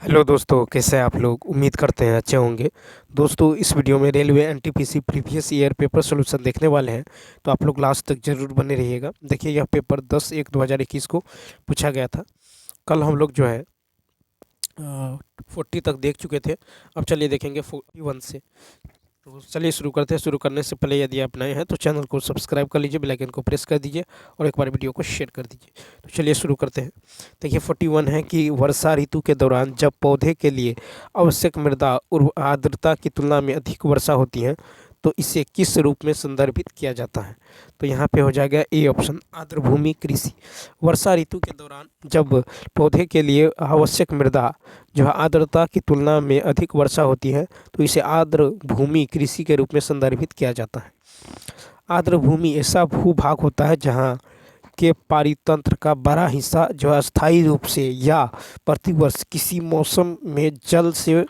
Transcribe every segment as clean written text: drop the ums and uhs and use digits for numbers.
Hello दोस्तों, कैसे हैं आप लोग। उम्मीद करते हैं अच्छे होंगे। दोस्तों, इस वीडियो में railway NTPC previous year paper solution देखने वाले हैं, तो आप लोग लास्ट तक जरूर बने रहिएगा। देखिए, यह पेपर 10/1/2021 को पूछा गया था। कल हम लोग जो है 40 तक देख चुके थे। अब चलिए देखेंगे 41 से। तो चलिए शुरू करते हैं। शुरू करने से पहले यदि आप नए हैं तो चैनल को सब्सक्राइब कर लीजिए, बेल आइकन को प्रेस कर दीजिए और एक बार वीडियो को शेयर कर दीजिए। तो चलिए शुरू करते हैं। देखिए 41 है कि वर्षा ऋतु के दौरान जब पौधे के लिए आवश्यक मृदा आर्द्रता की तुलना में अधिक वर्षा होती है तो इसे किस रूप में संदर्भित किया जाता है। तो यहाँ पे हो जाएगा ए ऑप्शन, आर्द्रभूमि कृषि। वर्षा ऋतु के दौरान जब पौधे के लिए आवश्यक मृदा जो है आर्द्रता की तुलना में अधिक वर्षा होती है तो इसे आर्द्र भूमि कृषि के रूप में संदर्भित किया जाता है। आर्द्र भूमि ऐसा भूभाग होता है जहाँ के पारितंत्र का बड़ा हिस्सा जो है अस्थायी रूप से या प्रतिवर्ष किसी मौसम में जल से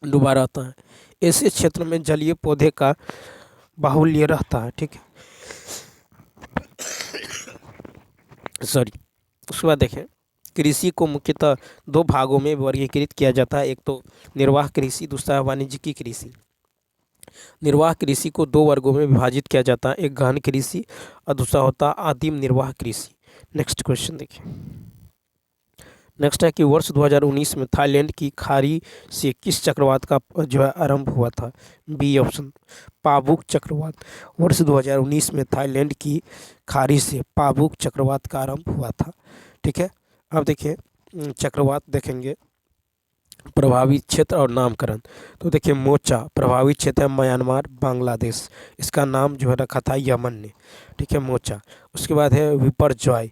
डूबा रहता है। ऐसे क्षेत्र में जलीय पौधे का बाहुल्य रहता है। ठीक है, सॉरी। उसके बाद देखें, कृषि को मुख्यतः दो भागों में वर्गीकृत किया जाता है। एक तो निर्वाह कृषि, दूसरा है वाणिज्यिक कृषि। निर्वाह कृषि को दो वर्गों में विभाजित किया जाता है, एक गहन कृषि और दूसरा होता है आदिम निर्वाह कृषि। नेक्स्ट क्वेश्चन देखिए। नेक्स्ट है कि वर्ष 2019 में थाईलैंड की खाड़ी से किस चक्रवात का जो है आरंभ हुआ था। बी ऑप्शन, पाबुक चक्रवात। वर्ष 2019 में थाईलैंड की खाड़ी से पाबुक चक्रवात का आरंभ हुआ था। ठीक है, अब देखिए चक्रवात देखेंगे, प्रभावित क्षेत्र और नामकरण। तो देखिए मोचा प्रभावित क्षेत्र है म्यांमार बांग्लादेश, इसका नाम जो है रखा था यमन ने। ठीक है, मोचा। उसके बाद है विपरजॉय।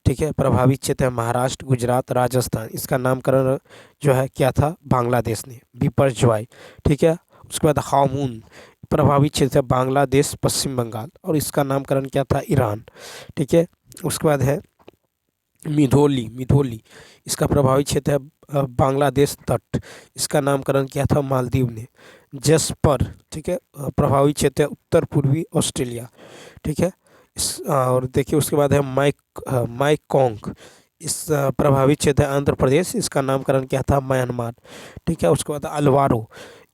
ठीक है, प्रभावित क्षेत्र है महाराष्ट्र गुजरात राजस्थान, इसका नामकरण जो है क्या था, बांग्लादेश ने, विपरजॉय। ठीक है, उसके बाद हामून प्रभावित क्षेत्र है बांग्लादेश पश्चिम बंगाल और इसका नामकरण क्या था, ईरान। ठीक है, उसके बाद है मिधोली। मिधोली इसका प्रभावित क्षेत्र है बांग्लादेश तट, इसका नामकरण किया था मालदीव ने। जेस्पर, ठीक है, प्रभावित क्षेत्र है उत्तर पूर्वी ऑस्ट्रेलिया। ठीक है, इस और देखिए उसके बाद है माइकोंग, इस प्रभावित क्षेत्र है आंध्र प्रदेश, इसका नामकरण क्या था, म्यांमार। ठीक है, उसके बाद अल्वारो,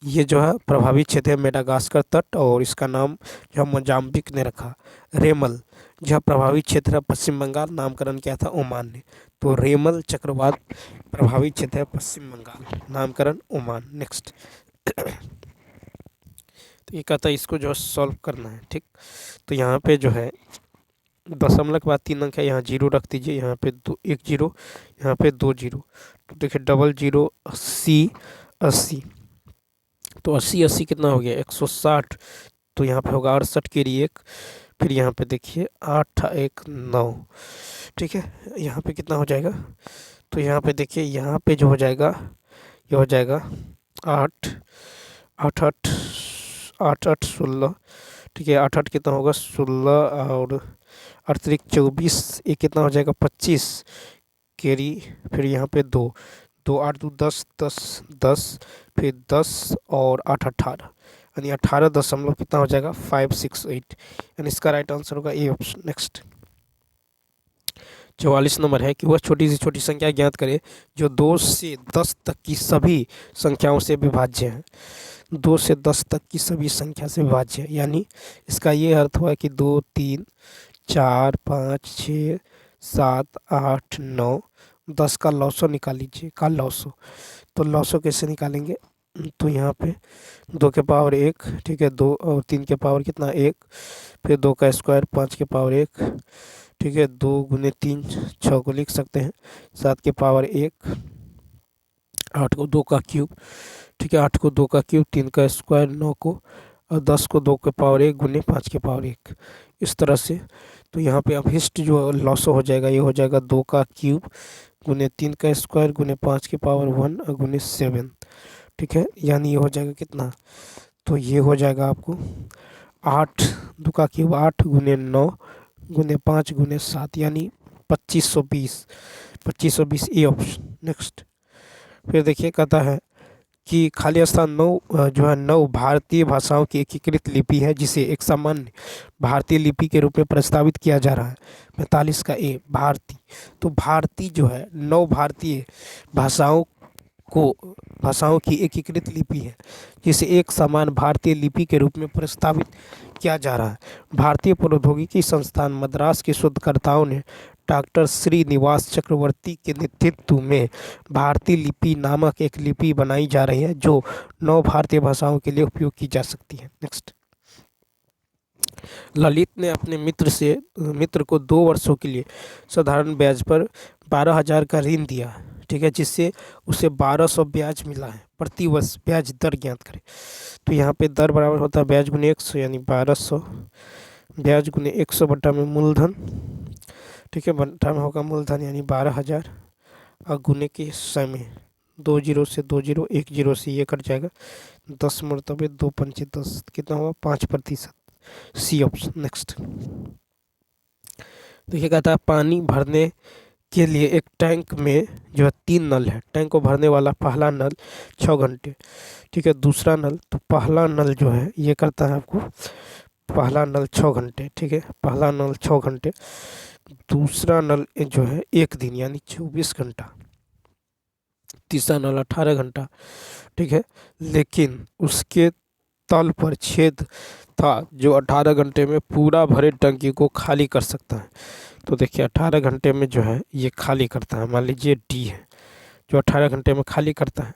ये जो है प्रभावित क्षेत्र है मेडागास्कर तट और इसका नाम जो है मोजाम्बिक ने रखा। रेमल जो है प्रभावित क्षेत्र है पश्चिम बंगाल, नामकरण क्या था, ओमान ने। तो रेमल चक्रवात प्रभावित क्षेत्र है पश्चिम बंगाल, नामकरण ओमान। नेक्स्ट तो ये कहता है इसको जो है सॉल्व करना है। ठीक, तो यहाँ पे जो है दशमलव के बाद 3 अंक है, यहाँ जीरो रख दीजिए, यहाँ पे 1 जीरो, यहाँ पे 2 जीरो। तो देखिए 00 80 80, तो 80 80 कितना हो गया, 160। तो यहाँ पे होगा 68 के लिए 1, फिर यहाँ पे देखिए 8 1 9। ठीक है, यहाँ पे कितना हो जाएगा, तो यहाँ पे देखिए यहाँ पे जो हो जाएगा ये हो जाएगा 8 8 8 8 8 16। ठीक है, 8 8 कितना होगा 16 और अतिरिक्त 24, ये कितना हो जाएगा 25 कैरी, फिर यहाँ पे 2 2 8 2 10 10 10, फिर 10 और 8 18, यानी 18 कितना हो जाएगा 568, यानी इसका राइट आंसर होगा ए ऑप्शन। नेक्स्ट 44 नंबर है कि वह छोटी से छोटी संख्या ज्ञात करे जो 2 से 10 तक की सभी संख्याओं से विभाज्य है। 2 से 10 तक की सभी संख्या से विभाज्य है, यानी इसका ये अर्थ हुआ कि 2 3 4 5 6 7 8 9 10 का लॉसो निकाल लीजिए, का लॉसो। तो लॉसो कैसे निकालेंगे, तो यहाँ पे 2 के पावर 1, ठीक है, 2 और 3 के पावर कितना 1, फिर 2 का स्क्वायर 5 के पावर 1, ठीक है, 2 गुने 3 6 को लिख सकते हैं, 7 के पावर 1, 8 को 2 का क्यूब, ठीक है, 8 को 2 का क्यूब, 3 का स्क्वायर 9 को, और 10 को 2 के पावर 1 गुने 5 के पावर 1, इस तरह से। तो यहाँ पे अभिष्ट जो लॉसो हो जाएगा ये हो जाएगा 2 का क्यूब गुने 3 का स्क्वायर गुने 5 के पावर 1 और गुने 7। ठीक है, यानी ये हो जाएगा कितना, तो ये हो जाएगा आपको 8 2 का क्यूब 8 गुने 9 गुने 5 गुने 7, यानी 2520। 2520 ए ऑप्शन। नेक्स्ट फिर देखिए कहता है कि खाली स्थान 9 जो है 9 भारतीय भाषाओं की एकीकृत लिपि है जिसे एक सामान्य भारतीय लिपि के रूप में प्रस्तावित किया जा रहा है। 45 का ए भारती। तो भारती जो है 9 भारतीय भाषाओं को भाषाओं की एकीकृत लिपि है जिसे एक समान भारतीय लिपि के रूप में प्रस्तावित किया जा रहा है। भारतीय प्रौद्योगिकी संस्थान मद्रास के शोधकर्ताओं ने डॉक्टर श्रीनिवास चक्रवर्ती के नेतृत्व में भारतीय लिपि नामक एक लिपि बनाई जा रही है जो 9 भारतीय भाषाओं के लिए उपयोग की जा सकती है। नेक्स्ट, ललित ने अपने मित्र को 2 वर्षों के लिए साधारण ब्याज पर 12,000 का ऋण दिया, ठीक है, जिससे उसे 1200 ब्याज मिला है। प्रति वर्ष ब्याज दर ज्ञात करें। तो यहाँ पे दर बराबर होता है ब्याज गुने 100 यानी 1200, ब्याज गुने 100 बटा में मूलधन, ठीक है, बटा में होगा मूलधन यानी 12,000 और गुने के समय 2 जीरो से 2 जीरो, 1 जीरो से ये कट जाएगा, 10 मरतबे 2 पंचे 10, कितना हुआ 5%, सी ऑप्शन। नेक्स्ट देखिए, कहता है पानी भरने के लिए एक टैंक में जो है 3 नल है। टैंक को भरने वाला पहला नल 6 घंटे, ठीक है, दूसरा नल, तो पहला नल जो है ये करता है आपको, पहला नल 6 घंटे, ठीक है, पहला नल 6 घंटे, दूसरा नल जो है 1 दिन यानी 24 घंटा, तीसरा नल 18 घंटा, ठीक है, लेकिन उसके तल पर छेद था जो 18 घंटे में पूरा भरे टंकी को खाली कर सकता है। तो देखिए 18 घंटे में जो है ये खाली करता है, मान लीजिए डी है जो 18 घंटे में खाली करता है,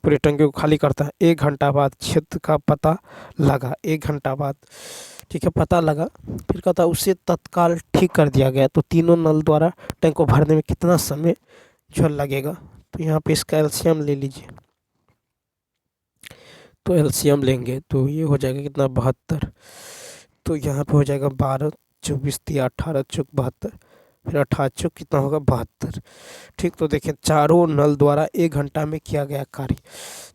पूरे टंकी को खाली करता है। 1 घंटा बाद छेद का पता लगा, 1 घंटा बाद, ठीक है, पता लगा, फिर कहता उसे तत्काल ठीक कर दिया गया। तो तीनों नल द्वारा टैंक को भरने में कितना समय जो लगेगा, तो यहाँ पे इसका एलसीएम ले लीजिए। तो एलसीएम लेंगे तो ये हो जाएगा कितना 72, तो यहाँ पे हो जाएगा 12 24 दिया 18 चौक 72, फिर 18 चौक कितना होगा 72, ठीक। तो देखिए चारों नल द्वारा 1 घंटा में किया गया कार्य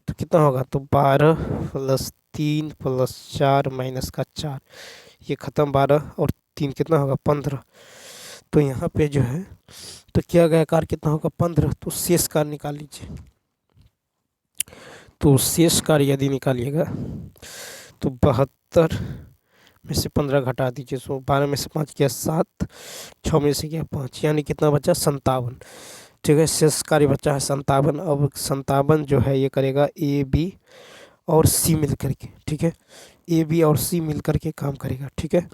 तो कितना होगा, तो 12 + 3 + 4 -4, ये ख़त्म 12 और 3 कितना होगा 15। तो यहाँ पे जो है तो किया गया कार्य कितना होगा 15, तो शेष कार्य निकाल लीजिए। तो शेष कार्य यदि निकालिएगा तो 72 में से 15 घटा दीजिए, तो 12 में से 5 किया 7, 6 में से किया 5, यानी कितना बचा 57, ठीक है। शेष कार्य बचा है 57। अब 57 जो है ये करेगा ए बी और सी मिल करके, ठीक है, ए बी और सी मिल करके काम करेगा, ठीक है।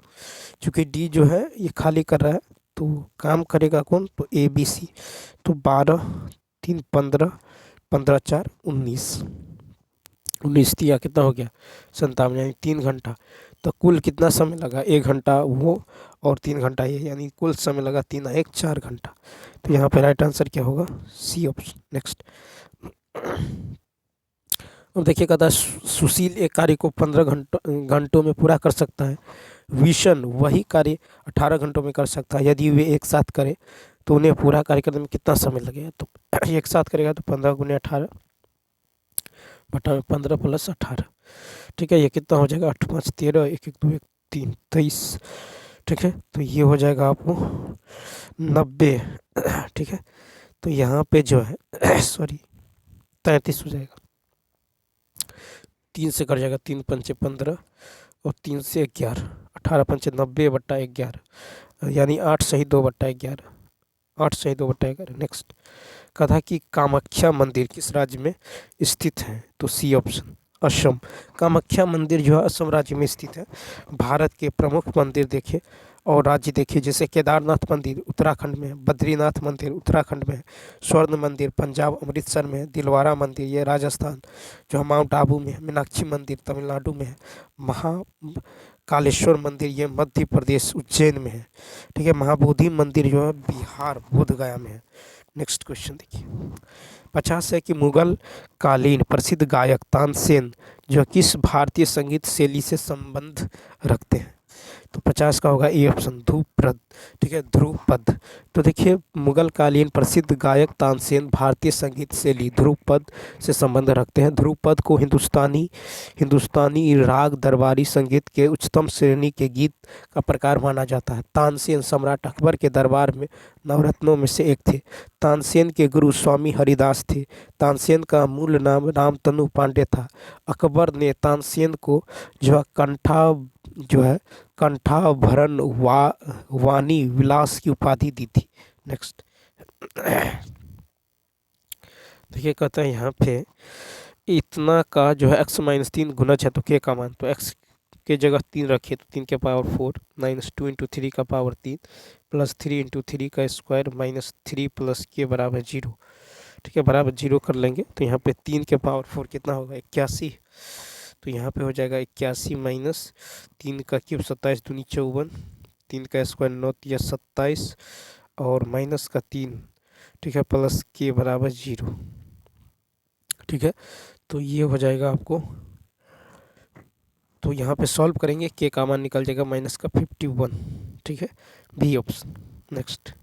चूँकि डी जो है ये खाली कर रहा है तो काम करेगा कौन, तो ए बी सी। तो 12 3 15, 15 4 19, 19 दिया कितना हो गया 57 यानी 3 घंटा। तो कुल कितना समय लगा, 1 घंटा वो और 3 घंटा ये, यानी कुल समय लगा 3 1 4 घंटा। तो यहाँ पे राइट आंसर क्या होगा, सी ऑप्शन। नेक्स्ट, अब देखिए कहता है सुशील एक कार्य को 15 घंटों में पूरा कर सकता है, विशन वही कार्य 18 घंटों में कर सकता है। यदि वे एक साथ करें तो उन्हें पूरा कार्य करने में कितना समय लगेगा, तो एक साथ करेगा तो 15 × 18 बटा में 15 + 18, ठीक है, ये कितना हो जाएगा 8 5 13, 1 1 2 1 3 23, ठीक है। तो ये हो जाएगा आपको 90, ठीक है। तो यहाँ पे जो है सॉरी 33 हो जाएगा, 3 से कट जाएगा, 3 पंचे 15 और 3 से 11, 18 पंचे 90 बटा 11, यानी 8 सही 2 बटा 11, 8 सही 2 बटा 11। नेक्स्ट, कथा कि कामाख्या मंदिर किस राज्य में स्थित है, तो सी ऑप्शन असम। कामाख्या मंदिर जो है असम राज्य में स्थित है। भारत के प्रमुख मंदिर देखे और राज्य देखिए, जैसे केदारनाथ मंदिर उत्तराखंड में है, बद्रीनाथ मंदिर उत्तराखंड में है, स्वर्ण मंदिर पंजाब अमृतसर में है, दिलवारा मंदिर ये राजस्थान जो है माउंट आबू में है, मीनाक्षी मंदिर तमिलनाडु में है, महाकालेश्वर मंदिर ये मध्य प्रदेश उज्जैन में है, ठीक है, महाबोधि मंदिर जो है बिहार बोधगया में है। नेक्स्ट क्वेश्चन देखिए, 50 है कि मुगल कालीन प्रसिद्ध गायक तानसेन जो किस भारतीय संगीत शैली से संबंध रखते हैं, तो 50 का होगा ए ऑप्शन ध्रुपद, ठीक है, ध्रुपद। तो देखिए मुगल कालीन प्रसिद्ध गायक तानसेन भारतीय संगीत शैली ध्रुपद से संबंध रखते हैं। ध्रुपद को हिंदुस्तानी राग दरबारी संगीत के उच्चतम श्रेणी के गीत का प्रकार माना जाता है। तानसेन सम्राट अकबर के दरबार में नवरत्नों में से एक थे। तानसेन के गुरु स्वामी हरिदास थे। तानसेन का मूल नाम रामतनु पांडे था। अकबर ने तानसेन को जो है कंठाभरण वाणी विलास की उपाधि दी थी। नेक्स्ट देखिए कहता है यहाँ पे इतना का जो है x-3 गुणज है तो k का मान, तो x के जगह 3 रखिए तो 3 के पावर 4 माइनस 2 इंटू 3 का पावर 3 प्लस 3 इंटू 3 का स्क्वायर माइनस 3 प्लस k बराबर 0। ठीक है, बराबर 0 कर लेंगे तो यहाँ पे 3 के पावर 4 कितना होगा 81। तो यहाँ पे हो जाएगा 81 माइनस 3 का क्यूब 27 दूनी 54, 3 का स्क्वायर 9 या 27 और माइनस का 3। ठीक है, प्लस के बराबर 0। ठीक है, तो ये हो जाएगा आपको, तो यहाँ पे सॉल्व करेंगे के का मान निकल जाएगा माइनस का 51। ठीक है, बी ऑप्शन। नेक्स्ट,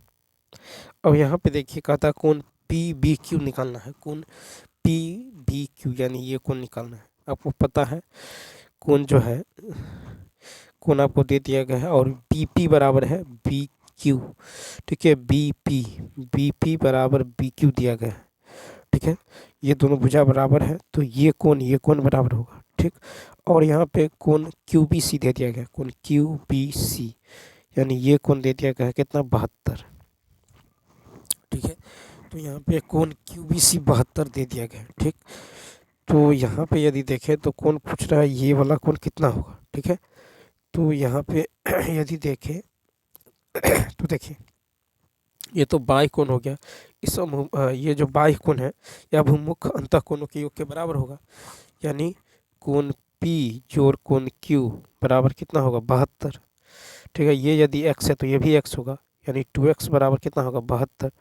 अब यहाँ पे देखिए कहता है कौन पी बी क्यू निकालना है, कौन पी बी क्यू यानी ये कौन निकालना है। आपको पता है कौन जो है कौन आपको दे दिया गया है और बी पी बराबर है बी क्यू। ठीक है, बी पी बराबर बी क्यू दिया गया है। ठीक है, ये दोनों भुजा बराबर है तो ये कौन बराबर होगा। ठीक, और यहाँ पे कौन क्यू बी सी दे दिया गया, कौन क्यू बी सी यानी ये कौन दे दिया गया है कितना 72। ठीक है, तो यहाँ पे कौन क्यू बी सी 72 दे दिया गया है। ठीक, तो यहाँ पे यदि देखें तो कौन पूछ रहा है ये वाला कौन कितना होगा। ठीक है, तो यहाँ पे यदि देखें तो देखिए ये तो बाई कोण हो गया, इस ये जो बाई कोण है यह अभिमुख अंतः कोणों के योग के बराबर होगा, यानी कोण पी जोड़ कोण क्यू बराबर कितना होगा 72। ठीक है, ये यदि x है तो ये भी x होगा, यानी 2x बराबर कितना होगा 72।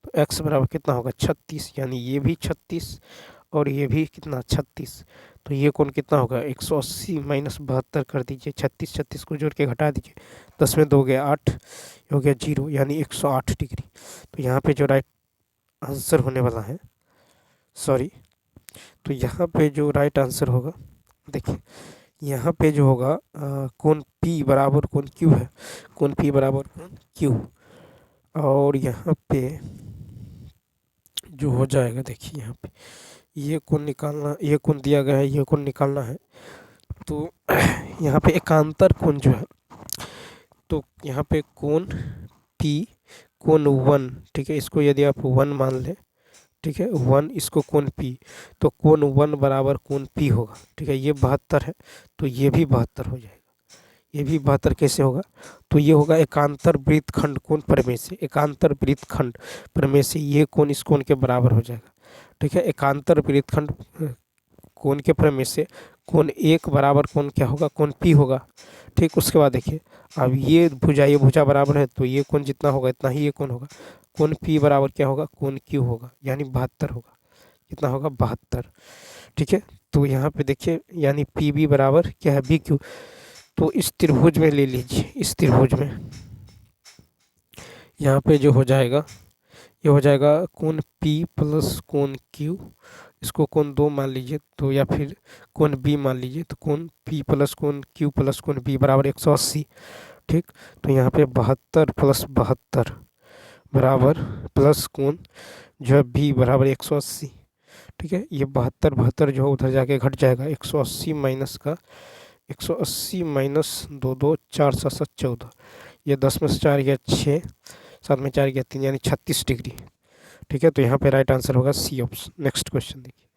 तो x बराबर कितना होगा 36, यानी ये भी 36 और ये भी कितना 36। तो ये कोण कितना होगा 180 माइनस 72 कर दीजिए, 36 को जोड़ के घटा दीजिए, 10 में 2 गया 8, हो गया 0 यानी 108 डिग्री। तो यहाँ पे जो राइट आंसर होने वाला है, सॉरी, तो यहाँ पे जो राइट आंसर होगा देखिए यहाँ पे जो होगा कोण P बराबर कोण Q है, कोण P बराबर कोण Q, और यहाँ पे जो हो जाएगा देखिए यहाँ पे ये कोण निकालना, ये कोण दिया गया है, ये कोण निकालना है। तो यहाँ पे एकांतर कोण जो है, तो यहाँ पे कोण P कोण 1, ठीक है, इसको यदि आप 1 मान लें, ठीक है 1, इसको कोण P, तो कोण 1 बराबर कोण P होगा। ठीक है, ये 72 है तो ये भी 72 हो जाएगा। ये भी 72 कैसे होगा, तो ये होगा एकांतर वृत्तखंड कोण प्रमेय से, एकांतर वृत्तखंड प्रमेय से ये कोण इस कोण के बराबर हो जाएगा। ठीक है, एकांतर वृत्तखंड कोण के प्रमेय से कोण 1 बराबर कोण क्या होगा कोण P होगा। ठीक, उसके बाद देखिए अब ये भुजा बराबर है तो ये कोण जितना होगा इतना ही ये कोण होगा, कोण P बराबर क्या होगा कोण Q होगा, यानी 72 होगा, कितना होगा 72। ठीक है, तो यहाँ पे देखिए यानी पी बी बराबर क्या है बी क्यू। तो इस त्रिभुज में ले लीजिए, इस त्रिभुज में यहाँ पे जो हो जाएगा ये हो जाएगा कोण P प्लस कोण Q, इसको कोण 2 मान लीजिए तो, या फिर कोण B मान लीजिए तो कोण P प्लस कोण Q प्लस कोण B बराबर 180। ठीक, तो यहाँ पे 72 प्लस 72 बराबर प्लस कोण जो है B बराबर 180। ठीक है, ये 72 जो है उधर जाके घट जाएगा, 180 माइनस का 180 माइनस 2 2 4 7 7 14, ये 10 में से 4 गया 6, 7 में 4 गया 3 यानी 36 डिग्री। ठीक है, तो यहाँ पे राइट आंसर होगा सी ऑप्शन। नेक्स्ट क्वेश्चन देखिए,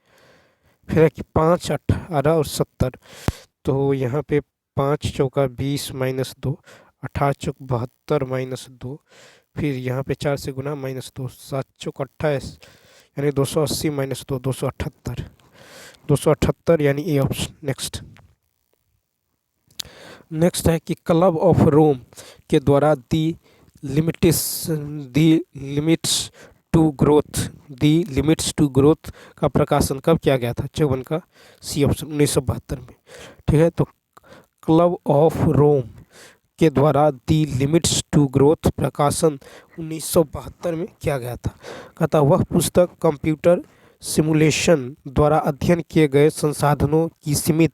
फिर है कि 5 18 और 70, तो यहाँ पे 5 चौका 20 माइनस 2, 18 चौक 72 माइनस 2, फिर यहाँ पे 4 से गुना माइनस 2, 7 चौक 28 यानी 280 माइनस 2 278, 278 यानी ए ऑप्शन। नेक्स्ट है कि क्लब ऑफ रोम के द्वारा दी लिमिट्स टू ग्रोथ का प्रकाशन कब किया गया था, 54 का सी ऑप्शन 1972 में। ठीक है, तो क्लब ऑफ रोम के द्वारा दी लिमिट्स टू ग्रोथ प्रकाशन 1972 में किया गया था। कहता वह पुस्तक कंप्यूटर सिमुलेशन द्वारा अध्ययन किए गए संसाधनों की सीमित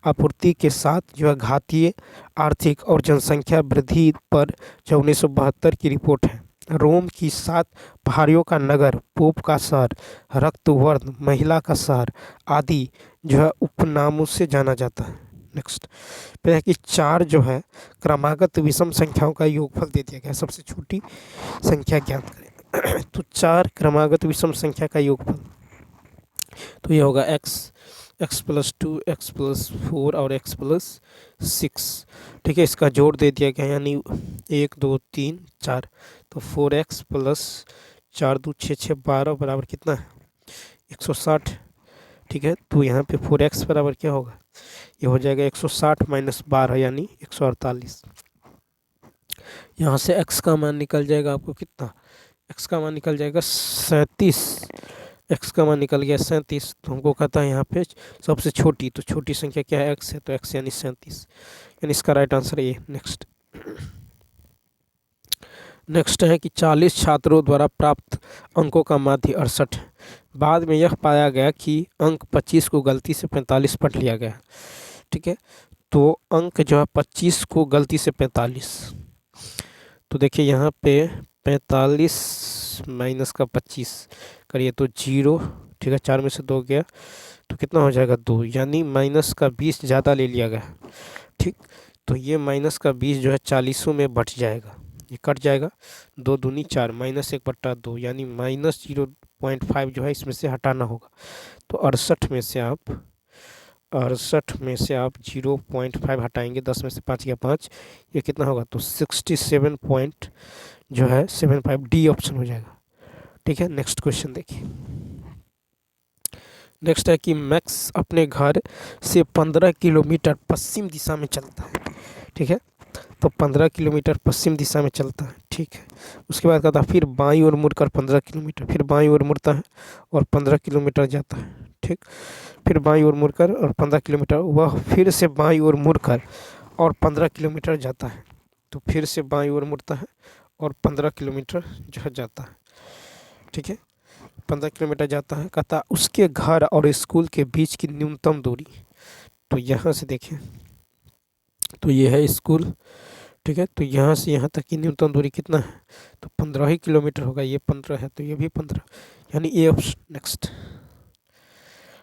आपूर्ति के साथ जो है घातीय आर्थिक और जनसंख्या वृद्धि पर जो 1972 की रिपोर्ट है। रोम की 7 पहाड़ियों का नगर, पोप का शहर, रक्तवर्ण, महिला का शहर आदि जो है उपनामों से जाना जाता है। नेक्स्ट पे है कि 4 जो है क्रमागत विषम संख्याओं का योगफल दे दिया गया, सबसे छोटी संख्या ज्ञात करें। तो 4 क्रमागत विषम संख्या का योगफल, तो ये होगा x+2 x+4 और x+6। ठीक है, इसका जोड़ दे दिया गया यानी 1 2 3 4, तो 4x प्लस 4 2 6 6 12 बराबर कितना है 160। ठीक है, तो यहाँ पे 4x बराबर क्या होगा, ये हो जाएगा 160 माइनस 12 यानी 148। यहाँ से x का मान निकल जाएगा आपको कितना, x का मान निकल जाएगा 37। x का मान निकल गया 37, तो हमको कहता है यहाँ पे सबसे छोटी, तो छोटी संख्या क्या है x है, तो x यानी 37, यानी इसका राइट आंसर है ये। नेक्स्ट है कि 40 छात्रों द्वारा प्राप्त अंकों का माध्य 68 है। बाद में यह पाया गया कि अंक 25 को गलती से 45 पढ़ लिया गया। ठीक है, तो अंक जो है 25 को गलती से 45, तो देखिए यहाँ पे 45 माइनस का 25 करिए तो 0। ठीक है, 4 में से 2 गया तो कितना हो जाएगा 2, यानी माइनस का 20 ज़्यादा ले लिया गया। ठीक, तो ये माइनस का 20 जो है 40 में बट जाएगा, ये कट जाएगा, 2 दूनी 4 माइनस 1/2 यानी माइनस 0.5 जो है इसमें से हटाना होगा। तो 68 में से आप 0.5 हटाएंगे, 10 में से 5 गया 5, ये कितना होगा तो 67 पॉइंट जो है 75, डी ऑप्शन हो जाएगा। ठीक है, नेक्स्ट क्वेश्चन देखिए। नेक्स्ट है कि मैक्स अपने घर से 15 किलोमीटर पश्चिम दिशा में चलता है। ठीक है, तो 15 किलोमीटर पश्चिम दिशा में चलता है। ठीक है, उसके बाद कहता है फिर बाईं ओर मुड़कर 15 किलोमीटर, फिर बाईं ओर मुड़ता है और 15 किलोमीटर जाता है। ठीक, फिर बाईं ओर मुड़कर और 15 किलोमीटर, वह फिर से बाईं ओर मुड़कर और 15 किलोमीटर जाता है। तो फिर से बाईं ओर मुड़ता है और 15 किलोमीटर जो है जाता है। ठीक है, 15 किलोमीटर जाता है। कहता उसके घर और स्कूल के बीच की न्यूनतम दूरी, तो यहाँ से देखें तो ये है स्कूल। ठीक है, तो यहाँ से यहाँ तक की न्यूनतम दूरी कितना है, तो 15 ही किलोमीटर होगा, ये 15 है तो ये भी 15, यानी ए ऑप्शन। नेक्स्ट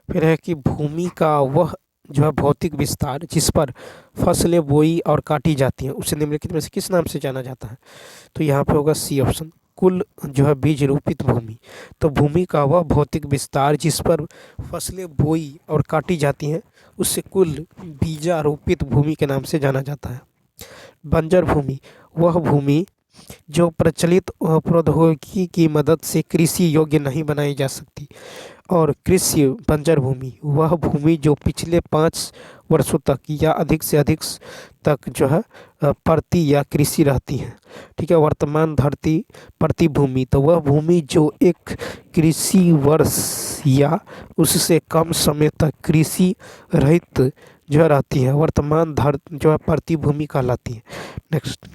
फिर है कि भूमि का वह जो है भौतिक विस्तार जिस पर फसलें बोई और काटी जाती हैं उसे निम्नलिखित में से किस नाम से जाना जाता है, तो यहाँ पे होगा सी ऑप्शन, कुल जो है बीज रोपित भूमि। तो भूमि का वह भौतिक विस्तार जिस पर फसलें बोई और काटी जाती हैं उससे कुल बीजारोपित भूमि के नाम से जाना जाता है। बंजर भूमि वह भूमि जो प्रचलित प्रौद्योगिकी की मदद से कृषि योग्य नहीं बनाई जा सकती, और कृषि बंजर भूमि वह भूमि जो पिछले 5 वर्षों तक या अधिक से अधिक तक जो है परती या कृषि रहती है। ठीक है, वर्तमान धरती परती भूमि, तो वह भूमि जो एक कृषि वर्ष या उससे कम समय तक कृषि रहित जो रहती है वर्तमान जो है परती भूमि कहलाती है। नेक्स्ट,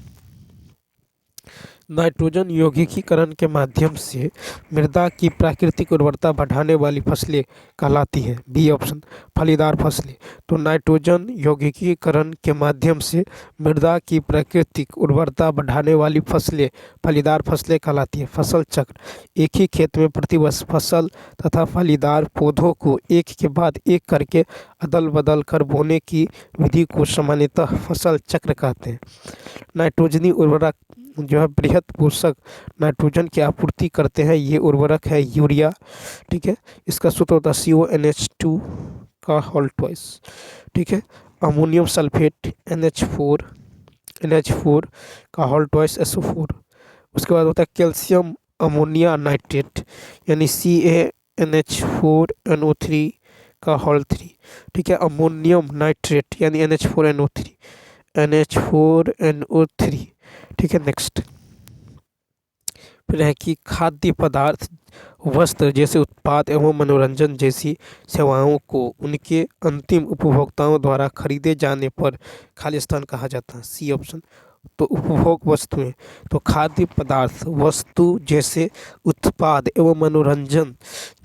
नाइट्रोजन यौगिकीकरण के माध्यम से मृदा की प्राकृतिक उर्वरता बढ़ाने वाली फसलें कहलाती हैं, बी ऑप्शन फलीदार फसलें। तो नाइट्रोजन यौगिकीकरण के माध्यम से मृदा की प्राकृतिक उर्वरता बढ़ाने वाली फसलें फलीदार फसलें कहलाती हैं। फसल चक्र, एक ही खेत में प्रतिवर्ष फसल तथा फलीदार पौधों को एक के बाद एक करके अदल बदल कर बोने की विधि को सामान्यतः फसल चक्र कहते हैं। नाइट्रोजनी उर्वरक जो है बृहत पोषक नाइट्रोजन की आपूर्ति करते हैं, ये उर्वरक है यूरिया। ठीक है, इसका सूत्र होता है CONH2 का होल ट्वाइस। ठीक है, अमोनियम सल्फेट NH4 का होल ट्वाइस SO4। उसके बाद होता है कैल्शियम अमोनिया नाइट्रेट यानी CaNH4NO3 का होल 3। ठीक है, अमोनियम नाइट्रेट यानी NH4NO3। ठीक है, नेक्स्ट फिर है कि खाद्य पदार्थ वस्त्र जैसे उत्पाद एवं मनोरंजन जैसी सेवाओं को उनके अंतिम उपभोक्ताओं द्वारा खरीदे जाने पर खाली स्थान कहा जाता है, सी ऑप्शन। तो उपभोग वस्तुएं, तो खाद्य पदार्थ वस्तु जैसे उत्पाद एवं मनोरंजन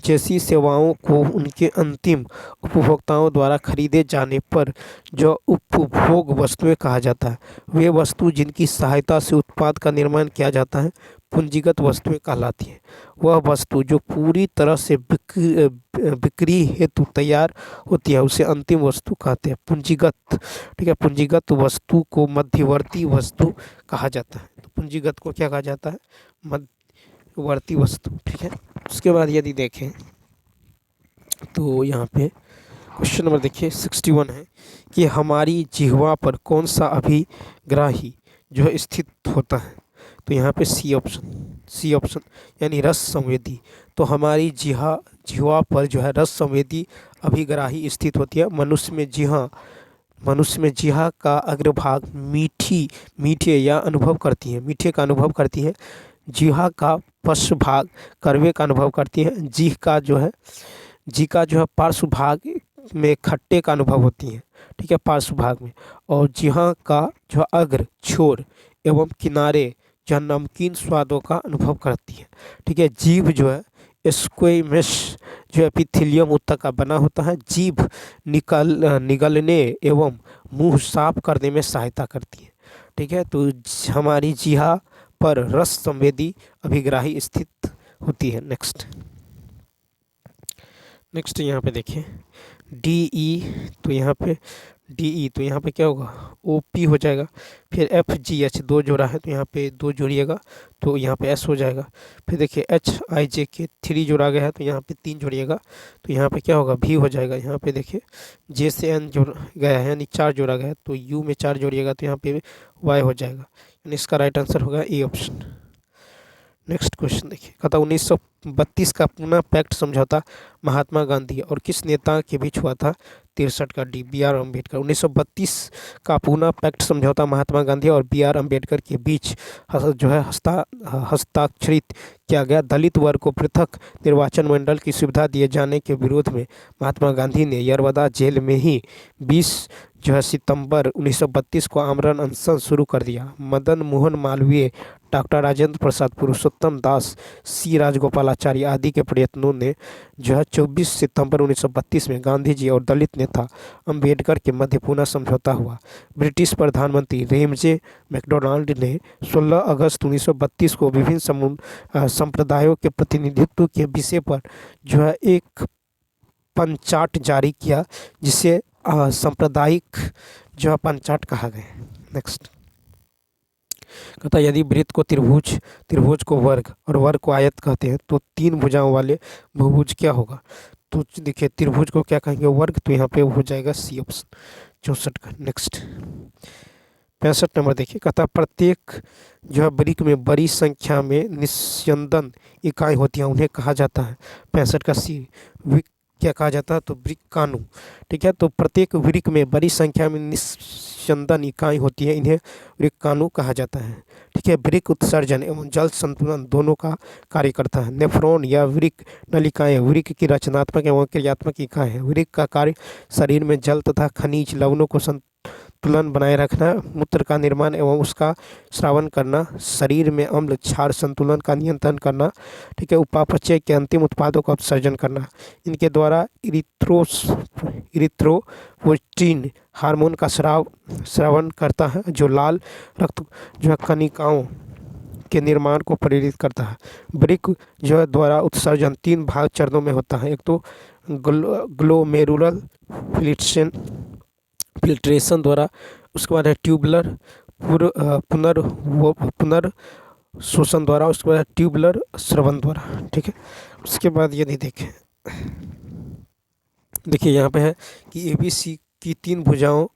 जैसी सेवाओं को उनके अंतिम उपभोक्ताओं द्वारा खरीदे जाने पर जो उपभोग वस्तुएं कहा जाता है। वे वस्तु जिनकी सहायता से उत्पाद का निर्माण किया जाता है पूंजीगत वस्तुएं कहलाती हैं। वह वस्तु जो पूरी तरह से बिक्री हेतु तैयार होती है उसे अंतिम वस्तु कहते हैं, पूंजीगत। ठीक है, पूंजीगत वस्तु को मध्यवर्ती वस्तु कहा जाता है। तो पूंजीगत को क्या कहा जाता है, मध्यवर्ती वस्तु। ठीक है, उसके बाद यदि देखें तो यहाँ पे क्वेश्चन नंबर देखिए 61 है कि हमारी जिह्वा पर कौन सा अभिग्राही जो है स्थित होता है। तो यहाँ पे सी ऑप्शन यानी रस संवेदी। तो हमारी जिह्वा पर जो है रस संवेदी अभिग्राही स्थित होती है। मनुष्य में जिह्वा का अग्रभाग मीठे या अनुभव करती है, मीठे का अनुभव करती है। जिह्वा का पश्च भाग कड़वे का अनुभव करती है। जीह का जो है पार्श्व भाग में खट्टे का अनुभव होती है, ठीक है, पार्श्व भाग में। और जिह्वा का जो अग्र, छोर एवं किनारे जो है नमकीन स्वादों का अनुभव करती है, ठीक है। जीभ जो है स्क्वेमस जो एपिथेलियम ऊतक का बना होता है। जीभ निगलने एवं मुंह साफ करने में सहायता करती है, ठीक है। तो हमारी जिह्वा पर रस संवेदी अभिग्राही स्थित होती है। नेक्स्ट यहाँ पे देखिए डी ई। तो यहाँ पे डी ई, तो यहाँ पे क्या होगा, ओ पी हो जाएगा। फिर एफ जी एच, दो जोड़ा है तो यहाँ पे दो जोड़िएगा तो यहाँ पे एस हो जाएगा। फिर देखिए एच आई जे के 3 जोड़ा गया है तो यहाँ पे 3 जोड़िएगा तो यहाँ पे क्या होगा, भी हो जाएगा। यहाँ पे देखिए जे से एन जोड़ गया है यानी 4 जोड़ा गया है तो यू में 4 जोड़िएगा तो यहाँ पे वाई हो जाएगा, यानी इसका राइट आंसर होगा ए ऑप्शन। नेक्स्ट क्वेश्चन देखिए, कहता 1932 का पूना पैक्ट समझौता महात्मा गांधी और किस नेता के बीच हुआ था। 63 का डी, बी आर अम्बेडकर। 1932 का पूना पैक्ट समझौता महात्मा गांधी और बी आर अम्बेडकर के बीच जो है हस्ताक्षरित किया गया। दलित वर्ग को पृथक निर्वाचन मंडल की सुविधा दिए जाने के विरोध में महात्मा गांधी ने यरवदा जेल में ही 20 जो है सितंबर 1932 को आमरण अनशन शुरू कर दिया। मदन मोहन मालवीय, डॉक्टर राजेंद्र प्रसाद, पुरुषोत्तम दास, सी राजगोपालाचारी आदि के प्रयत्नों ने जो है 24 सितंबर 1932 में गांधी जी और दलित नेता अंबेडकर के मध्य पूना समझौता हुआ। ब्रिटिश प्रधानमंत्री रेमजे मैकडोनाल्ड ने 16 अगस्त 1932 को विभिन्न संप्रदायों के प्रतिनिधित्व के विषय पर जो है एक पंचाट जारी किया, जिसे सांप्रदायिक जो है पंचाट कहा गया। नेक्स्ट कहता है यदि वृत्त को त्रिभुज को वर्ग और वर्ग को आयत कहते हैं तो 3 भुजाओं वाले बहुभुज क्या होगा। तो देखिए त्रिभुज को क्या कहेंगे, वर्ग, तो यहाँ पे हो जाएगा सी ऑप्शन 64 का। नेक्स्ट 65 नंबर देखिए, कहता प्रत्येक जो है वृक्क में बड़ी संख्या में निस्यंदन इकाई होती है, उन्हें कहा जाता है। 65 का सी, वृक्क क्या कहा जाता है, तो वृक्काणु, ठीक है। तो प्रत्येक वृक्क में बड़ी संख्या में निस्यंदन इकाई होती है, इन्हें वृक्काणु कहा जाता है, ठीक है। वृक्क उत्सर्जन एवं जल संतुलन दोनों का कार्य करता है। नेफ्रॉन या वृक्क नलिकाएं वृक्क की रचनात्मक एवं क्रियात्मक इकाई है। वृक्क का कार्य शरीर में जल तथा खनिज लवणों को संतुलन बनाए रखना, मूत्र का निर्माण एवं उसका स्रावन करना, शरीर में अम्ल क्षार संतुलन का नियंत्रण करना, ठीक है। उपापचय के अंतिम उत्पादों का उत्सर्जन करना। इनके द्वारा इरिथ्रोपोइटीन हार्मोन का स्रावन करता है, जो लाल रक्त जो है कणिकाओं के निर्माण को प्रेरित करता है। वृक्क जो है द्वारा उत्सर्जन 3 भाग चरणों में होता है। एक तो ग्लोमेरुलर फिल्ट्रेशन द्वारा, उसके बाद है ट्यूबुलर पुनर्शोषण द्वारा, उसके बाद ट्यूबुलर स्रवण द्वारा, ठीक है। उसके बाद यदि देखिए यहाँ पे है कि एबीसी की 3 भुजाओं,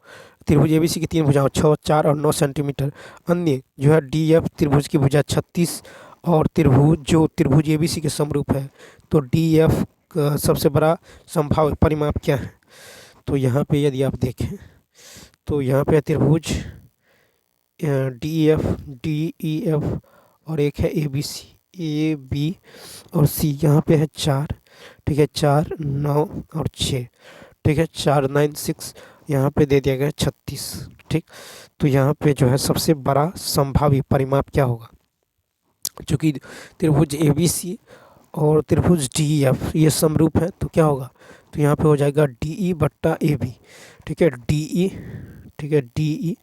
त्रिभुज एबीसी की 3 भुजाओं 6, 4 और 9 सेंटीमीटर। अन्य जो है डीएफ त्रिभुज की भुजा 36 और त्रिभुज एबीसी के समरूप है। तो डीएफ का सबसे बड़ा संभाव्य परिमाप क्या है। तो यहाँ पे यदि आप देखें तो यहाँ पे त्रिभुज DEF और एक है ABC, A B और C। यहाँ पे है 4, ठीक है, 4, 9 और 6, ठीक है, 4, 9, 6, यहाँ पे दे दिया गया 36, ठीक। तो यहाँ पे जो है सबसे बड़ा संभावी परिमाप क्या होगा, चूँकि त्रिभुज ABC और त्रिभुज DEF ये समरूप है तो क्या होगा, तो यहाँ पे हो जाएगा DE बट्टा AB, ठीक है। DE, ठीक है, DE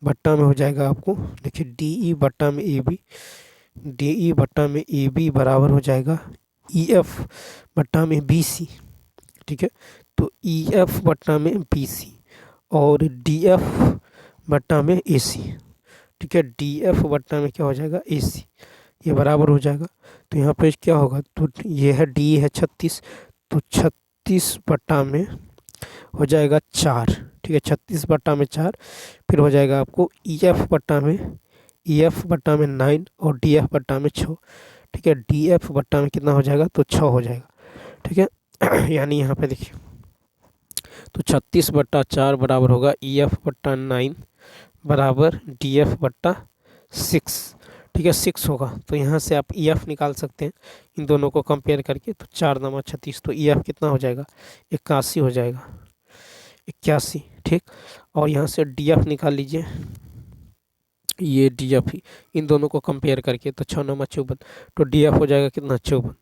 बट्टा में हो जाएगा आपको, देखिए DE बट्टा में AB, DE बट्टा में AB बराबर हो जाएगा EF बट्टा में BC, ठीक है। तो EF बट्टा में BC और DF बट्टा में AC, ठीक है। DF बट्टा में क्या हो जाएगा AC, ये बराबर हो जाएगा। तो यहाँ पे क्या होगा, तो ये है DE है 36, तो 36/में हो जाएगा 4, ठीक है, 36/4। फिर हो जाएगा आपको EF/में 9 और DF/में 6, ठीक है। DF/में कितना हो जाएगा, तो 6 हो जाएगा, ठीक है। यानी यहाँ पे देखिए, तो 36/4 बराबर होगा EF/9 बराबर DF/6, ठीक है, 6 होगा। तो यहाँ से आप EF निकाल सकते हैं इन दोनों को कंपेयर करके। तो 4×36, तो EF कितना हो जाएगा, 81 हो जाएगा, 81, ठीक। और यहाँ से DF निकाल लीजिए, ये DF ही इन दोनों को कंपेयर करके, तो 6×9 = 54, तो DF हो जाएगा कितना, 54,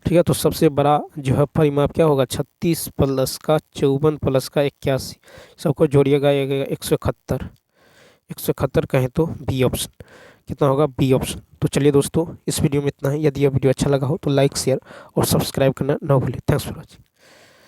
ठीक है। तो सबसे बड़ा जो है परिमाप क्या होगा, 36 + 54 + 81, सबको जोड़िएगा 171, 171 कहें तो बी ऑप्शन, कितना होगा, बी ऑप्शन। तो चलिए दोस्तों, इस वीडियो में इतना है। यदि यह वीडियो अच्छा लगा हो तो लाइक, शेयर और सब्सक्राइब करना ना भूलें। Thanks for watching.